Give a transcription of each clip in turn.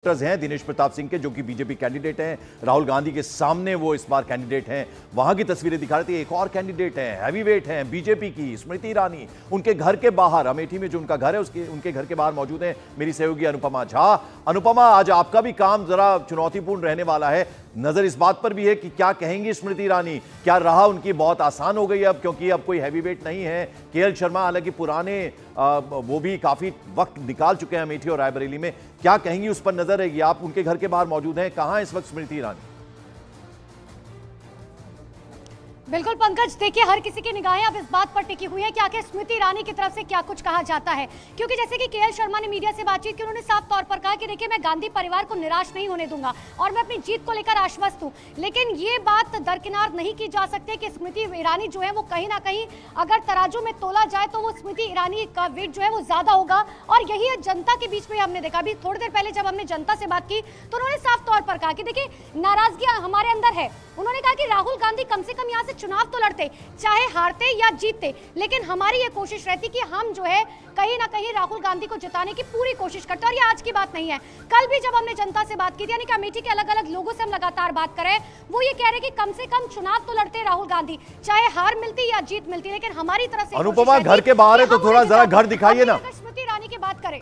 हैं दिनेश प्रताप सिंह के, जो कि बीजेपी कैंडिडेट हैं। राहुल गांधी के सामने वो इस बार कैंडिडेट हैं। वहां की तस्वीरें दिखा रहे थे। एक और कैंडिडेट हैं, हैवीवेट हैं बीजेपी की, स्मृति ईरानी। उनके घर के बाहर, अमेठी में जो उनका घर है, उनके घर के बाहर मौजूद हैं मेरी सहयोगी अनुपमा झा। अनुपमा, आज आपका भी काम जरा चुनौतीपूर्ण रहने वाला है। नजर इस बात पर भी है कि क्या कहेंगी स्मृति ईरानी, क्या राह उनकी बहुत आसान हो गई अब, क्योंकि अब कोई हैवीवेट नहीं है। केएल शर्मा हालांकि पुराने वो भी काफी वक्त निकाल चुके हैं अमेठी और रायबरेली में। क्या कहेंगी, उस पर नजर रहेगी। आप उनके घर के बाहर मौजूद हैं, कहां इस वक्त स्मृति ईरानी? बिल्कुल पंकज, देखिए हर किसी की निगाहें अब इस बात पर टिकी हुई है कि आखिर स्मृति ईरानी की तरफ से क्या कुछ कहा जाता है। क्योंकि जैसे कि केएल शर्मा ने मीडिया से बातचीत की, उन्होंने साफ तौर पर कहा कि देखिए मैं गांधी परिवार को निराश नहीं होने दूंगा और मैं अपनी जीत को लेकर आश्वस्त हूं। लेकिन ये बात दरकिनार नहीं की जा सकती कि स्मृति ईरानी जो है वो कहीं ना कहीं अगर तराजू में तोला जाए तो वो स्मृति ईरानी का वेट जो है वो ज्यादा होगा। और यही जनता के बीच में हमने देखा। अभी थोड़ी देर पहले जब हमने जनता से बात की तो उन्होंने साफ तौर पर कहा कि देखिए नाराजगी हमारे अंदर है। उन्होंने कहा कि राहुल गांधी कम से कम यहाँ से चुनाव तो लड़ते, चाहे हारते या जीतते, लेकिन हमारी ये कोशिश रहती कि हम जो है कहीं ना कहीं राहुल गांधी को जिताने की पूरी कोशिश करते। और ये आज की बात नहीं है, कल भी जब हमने जनता से बात की थी, यानी कि अमेठी के अलग अलग लोगों से हम लगातार बात कर रहे हैं, वो ये कह रहे कि कम से कम चुनाव तो लड़ते राहुल गांधी, चाहे हार मिलती या जीत मिलती, लेकिन हमारी तरफ से। अनुपमा, घर के बाहर है तो थोड़ा जरा घर दिखाइए ना। स्मृति ईरानी की बात करें,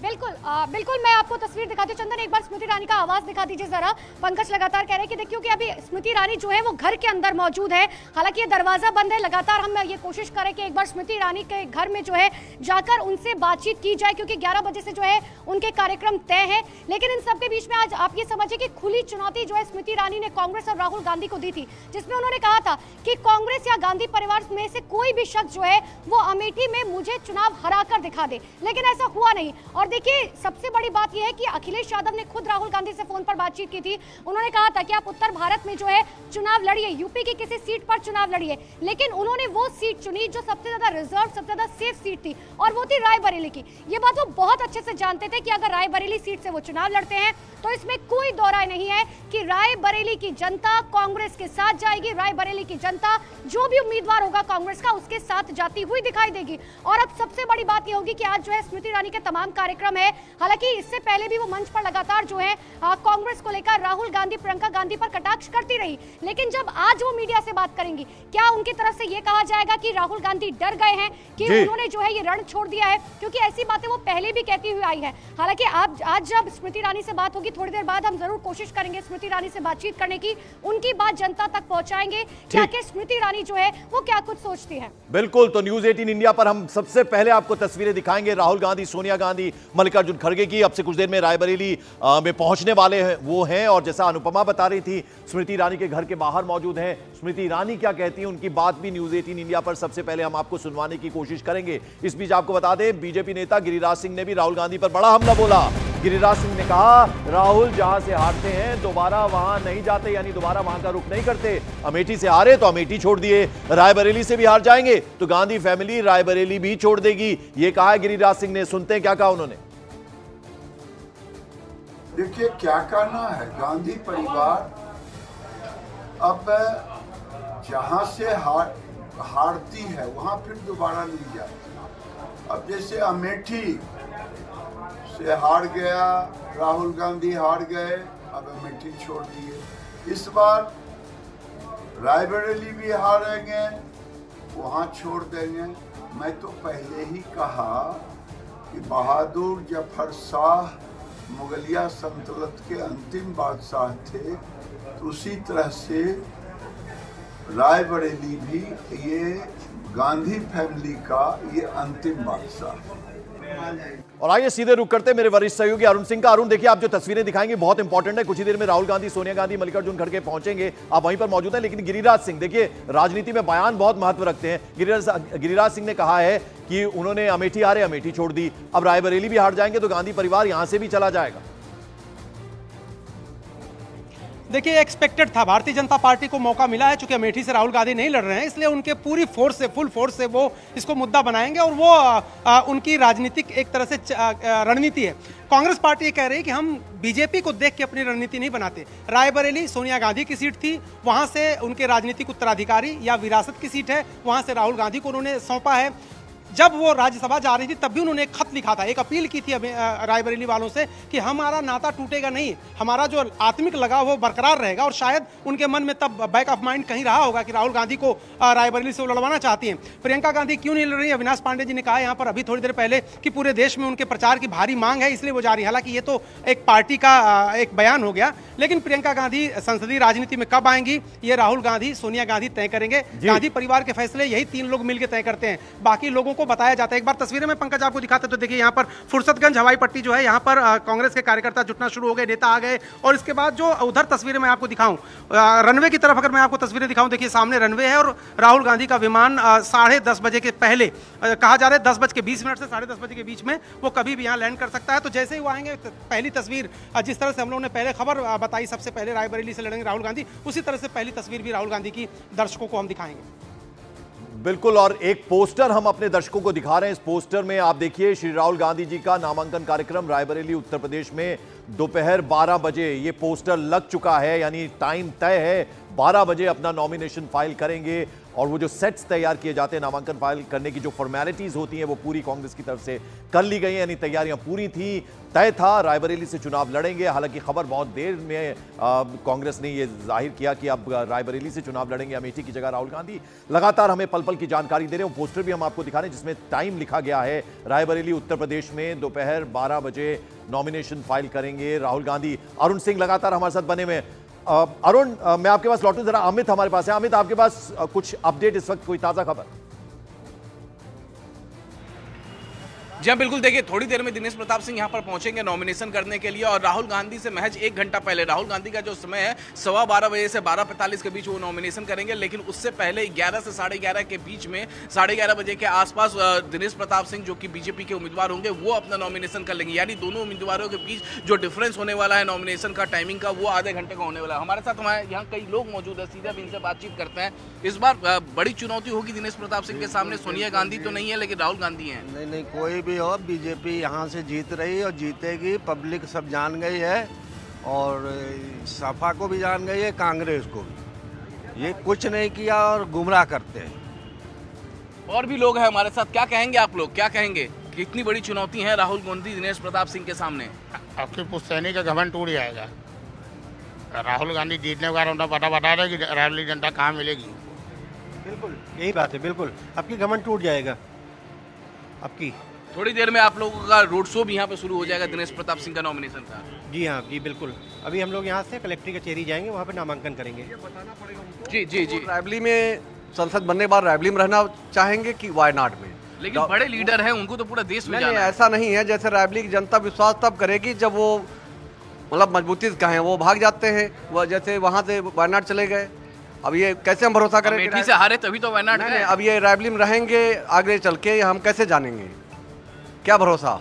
बिल्कुल बिल्कुल मैं आपको तस्वीर दिखाती हूँ। चंदन, एक बार स्मृति ईरानी का आवाज दिखा दीजिए जरा। पंकज लगातार कह रहे हैं कि देखिए कि अभी स्मृति ईरानी जो है वो घर के अंदर मौजूद है। हालांकि ये दरवाजा बंद है। लगातार हम ये कोशिश करें कि एक बार स्मृति ईरानी के घर में जो है जाकर उनसे बातचीत की जाए, क्योंकि 11 बजे से जो है उनके कार्यक्रम तय है। लेकिन इन सबके बीच में आज आप ये समझिए कि खुली चुनौती जो है स्मृति ईरानी ने कांग्रेस और राहुल गांधी को दी थी, जिसमें उन्होंने कहा था कि कांग्रेस या गांधी परिवार में से कोई भी शख्स जो है वो अमेठी में मुझे चुनाव हराकर दिखा दे। लेकिन ऐसा हुआ नहीं। और देखिए सबसे बड़ी बात यह है कि अखिलेश यादव ने खुद राहुल गांधी से फोन पर बातचीत की थी। उन्होंने कहा था कि आप उत्तर भारत में जो है चुनाव लड़िए, यूपी की किसी सीट पर चुनाव लड़िए। लेकिन उन्होंने वो सीट चुनी जो सबसे ज्यादा रिजर्व, सबसे ज्यादा सेफ सीट थी, और वो थी रायबरेली की। ये बात वो बहुत अच्छे से जानते थे कि अगर रायबरेली सीट से वो चुनाव लड़ते हैं तो इसमें कोई दो राय नहीं है कि रायबरेली की जनता कांग्रेस के साथ जाएगी। रायबरेली की जनता जो भी उम्मीदवार होगा कांग्रेस का, उसके साथ जाती हुई दिखाई देगी। और अब सबसे बड़ी बात यह होगी कि आज जो है स्मृति ईरानी के तमाम कार्यक्रम है। हालांकि इससे पहले भी वो मंच पर लगातार जो है कांग्रेस को लेकर राहुल गांधी, प्रियंका गांधी पर कटाक्ष करती रही। लेकिन जब आज वो मीडिया से बात करेंगी, क्या उनकी तरफ से ये कहा जाएगा कि राहुल गांधी डर गए हैं, कि उन्होंने जो है ये रण छोड़ दिया है? क्योंकि ऐसी बातें वो पहले भी कहती हुई आई है। हालांकि आज जब स्मृति ईरानी से बात होगी थोड़ी देर बाद, हम जरूर कोशिश करेंगे स्मृति ईरानी से बातचीत करने की, उनकी बात जनता तक पहुंचाएंगे कि आखिर स्मृति ईरानी जो है वो क्या कुछ सोचती है। बिल्कुल, तो न्यूज 18 इंडिया पर हम सबसे पहले आपको तस्वीरें दिखाएंगे राहुल गांधी, सोनिया गांधी, मल्लिकार्जुन खड़गे की। अब से कुछ देर में रायबरेली में पहुंचने वाले हैं वो हैं। और जैसा अनुपमा बता रही थी, स्मृति ईरानी के घर के बाहर मौजूद हैं। स्मृति ईरानी क्या कहती हैं, उनकी बात भी न्यूज 18 इंडिया पर सबसे पहले हम आपको सुनवाने की कोशिश करेंगे। इस बीच आपको बता दें, बीजेपी नेता गिरिराज सिंह ने भी राहुल गांधी पर बड़ा हमला बोला। गिरिराज सिंह ने कहा, राहुल जहां से हारते हैं दोबारा वहां नहीं जाते, यानी दोबारा वहां का रुख नहीं करते। अमेठी से हारे तो अमेठी छोड़ दिए, रायबरेली से भी हार जाएंगे तो गांधी फैमिली रायबरेली भी छोड़ देगी, ये कहा है गिरिराज सिंह ने। सुनते हैं क्या कहा उन्होंने। देखिए क्या करना है, गांधी परिवार अब जहां से हारती है वहां फिर दोबारा नहीं जाती। अब जैसे अमेठी से हार गया, राहुल गांधी हार गए, अब अमेठी छोड़ दिए। इस बार रायबरेली भी हारेंगे, वहां छोड़ देंगे। मैं तो पहले ही कहा कि बहादुर जफर शाह मुगलिया सल्तनत के अंतिम बादशाह थे, तो उसी तरह से रायबरेली भी ये गांधी फैमिली का ये अंतिम बादशाह। और आइए सीधे रुक करते मेरे वरिष्ठ सहयोगी अरुण सिंह का। अरुण, देखिए आप जो तस्वीरें दिखाएंगे बहुत इंपॉर्टेंट है। कुछ ही देर में राहुल गांधी, सोनिया गांधी, मल्लिकार्जुन खड़गे पहुंचेंगे, आप वहीं पर मौजूद हैं। लेकिन गिरिराज सिंह, देखिए राजनीति में बयान बहुत महत्व रखते हैं। गिरिराज सिंह ने कहा है कि उन्होंने अमेठी हारे, अमेठी छोड़ दी, अब रायबरेली भी हार जाएंगे तो गांधी परिवार यहां से भी चला जाएगा। देखिए एक्सपेक्टेड था, भारतीय जनता पार्टी को मौका मिला है, चूंकि अमेठी से राहुल गांधी नहीं लड़ रहे हैं, इसलिए उनके पूरी फोर्स से, फुल फोर्स से वो इसको मुद्दा बनाएंगे। और वो उनकी राजनीतिक एक तरह से रणनीति है। कांग्रेस पार्टी ये कह रही है कि हम बीजेपी को देख के अपनी रणनीति नहीं बनाते। रायबरेली सोनिया गांधी की सीट थी, वहां से उनके राजनीतिक उत्तराधिकारी या विरासत की सीट है, वहां से राहुल गांधी को उन्होंने सौंपा है। जब वो राज्यसभा जा रही थी तब भी उन्होंने एक खत लिखा था, एक अपील की थी रायबरेली वालों से कि हमारा नाता टूटेगा नहीं, हमारा जो आत्मिक लगाव वो बरकरार रहेगा। और शायद उनके मन में तब बैक ऑफ माइंड कहीं रहा होगा कि राहुल गांधी को रायबरेली से वो लड़वाना चाहती हैं। प्रियंका गांधी क्यों नहीं लड़ रही? अविनाश पांडे जी ने कहा यहाँ पर अभी थोड़ी देर पहले कि पूरे देश में उनके प्रचार की भारी मांग है, इसलिए वो जा रही है। हालांकि ये तो एक पार्टी का एक बयान हो गया, लेकिन प्रियंका गांधी संसदीय राजनीति में कब आएंगी ये राहुल गांधी, सोनिया गांधी तय करेंगे। गांधी परिवार के फैसले यही 3 लोग मिलकर तय करते हैं, बाकी लोगों को बताया जाता है। एक बार तस्वीरें में पंकज आपको दिखाते तो देखिए यहाँ पर फुर्सतगंज हवाई पट्टी जो है, यहाँ पर कांग्रेस के कार्यकर्ता जुटना शुरू हो गए, नेता आ गए। और इसके बाद जो उधर तस्वीरें मैं आपको दिखाऊं, रनवे की तरफ अगर मैं आपको तस्वीरें दिखाऊं, देखिए सामने रनवे है और राहुल गांधी का विमान 10:30 बजे के पहले, कहा जा रहा है 10:20 से 10:30 बजे के बीच में वो कभी भी यहाँ लैंड कर सकता है। तो जैसे ही वो आएंगे, पहली तस्वीर जिस तरह से हम लोगों ने पहले खबर बताई, सबसे पहले रायबरेली से लड़ेंगे राहुल गांधी, उसी तरह से पहली तस्वीर भी राहुल गांधी की दर्शकों को हम दिखाएंगे। बिल्कुल, और एक पोस्टर हम अपने दर्शकों को दिखा रहे हैं। इस पोस्टर में आप देखिए श्री राहुल गांधी जी का नामांकन कार्यक्रम रायबरेली उत्तर प्रदेश में दोपहर 12 बजे ये पोस्टर लग चुका है, यानी टाइम तय है, 12 बजे अपना नॉमिनेशन फाइल करेंगे। और वो जो सेट्स तैयार किए जाते हैं नामांकन फाइल करने की, जो फॉर्मेलिटीज होती हैं, वो पूरी कांग्रेस की तरफ से कर ली गई हैं, यानी तैयारियां पूरी थी, तय था रायबरेली से चुनाव लड़ेंगे। हालांकि खबर बहुत देर में कांग्रेस ने ये जाहिर किया कि अब रायबरेली से चुनाव लड़ेंगे अमेठी की जगह राहुल गांधी। लगातार हमें पल पल की जानकारी दे रहे हैं, पोस्टर भी हम आपको दिखा रहे हैं जिसमें टाइम लिखा गया है, रायबरेली उत्तर प्रदेश में दोपहर 12 बजे नॉमिनेशन फाइल करेंगे राहुल गांधी। अरुण सिंह लगातार हमारे साथ बने हुए। अरुण, मैं आपके पास लौटूं, जरा अमित हमारे पास है। अमित, आपके पास कुछ अपडेट इस वक्त, कोई ताजा खबर? जी हाँ, बिल्कुल। देखिए, थोड़ी देर में दिनेश प्रताप सिंह यहाँ पर पहुंचेंगे नॉमिनेशन करने के लिए, और राहुल गांधी से महज 1 घंटा पहले, राहुल गांधी का जो समय है 12:15 बजे से 12:45 के बीच वो नॉमिनेशन करेंगे। लेकिन उससे पहले 11 से 11:30 के बीच में, 11:30 बजे के आसपास दिनेश प्रताप सिंह जो कि बीजेपी के उम्मीदवार होंगे वो अपना नॉमिनेशन कर लेंगे। यानी दोनों उम्मीदवारों के बीच जो डिफरेंस होने वाला है नॉमिनेशन का टाइमिंग का, वो आधे घंटे का होने वाला है। हमारे साथ हमारे यहाँ कई लोग मौजूद है, सीधे भी इनसे बातचीत करते हैं। इस बार बड़ी चुनौती होगी दिनेश प्रताप सिंह के सामने। सोनिया गांधी तो नहीं है, लेकिन राहुल गांधी है। नहीं, कोई भी हो, बीजेपी यहाँ से जीत रही और जीतेगी, पब्लिक सब जान गई है, और सपा को भी जान गई है, कांग्रेस को भी। ये कुछ नहीं किया और गुमराह करते हैं। और भी लोग हैं हमारे साथ, क्या कहेंगे आप लोग, क्या कहेंगे? कितनी बड़ी चुनौती है राहुल गांधी दिनेश प्रताप सिंह के सामने? आपके पुश्तैनी का घमंड टूट जाएगा। राहुल गांधी जीतने के बाद उनका पता बता रहे कि रायबरेली जनता कहाँ मिलेगी। बिल्कुल यही बात है, बिल्कुल आपकी घमंड टूट जाएगा आपकी। थोड़ी देर में आप लोगों का रोड शो भी यहाँ पे शुरू हो जाएगा दिनेश प्रताप सिंह का नॉमिनेशन का। जी हाँ, जी बिल्कुल। अभी हम लोग यहाँ से कलेक्ट्री कचहरी जाएंगे, वहाँ पे नामांकन करेंगे। जी जी जी। रायबरेली में संसद बनने के बाद रायबरेली में रहना चाहेंगे कि वायनाड में? लेकिन बड़े लीडर हैं, उनको तो पूरा देश में नहीं, जाना है। ऐसा नहीं है। जैसे रायबरेली की जनता विश्वास तब करेगी जब वो मतलब मजबूती से कहें, वो भाग जाते हैं, वो जैसे वहाँ से वायनाड चले गए। अब ये कैसे हम भरोसा करें? अमेठी से हारे तभी तो वायनाड गए। अब ये रायबरेली में रहेंगे आगे चल के, हम कैसे जानेंगे? क्या भरोसा?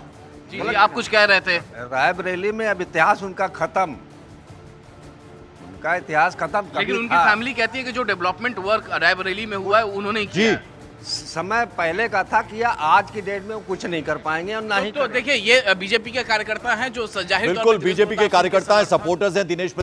जी, आप कुछ कह रहे थे। रायबरेली में अब इतिहास उनका खत्म, उनका इतिहास खत्म। लेकिन उनकी फैमिली कहती है कि जो डेवलपमेंट वर्क रायबरेली में हुआ है उन्होंने किया है। समय पहले का था कि आज की डेट में वो कुछ नहीं कर पाएंगे और ना ही। तो देखिए, ये बीजेपी के कार्यकर्ता हैं जो जाहिर तौर पे बिल्कुल बीजेपी के कार्यकर्ता हैं, सपोर्टर्स हैं दिनेश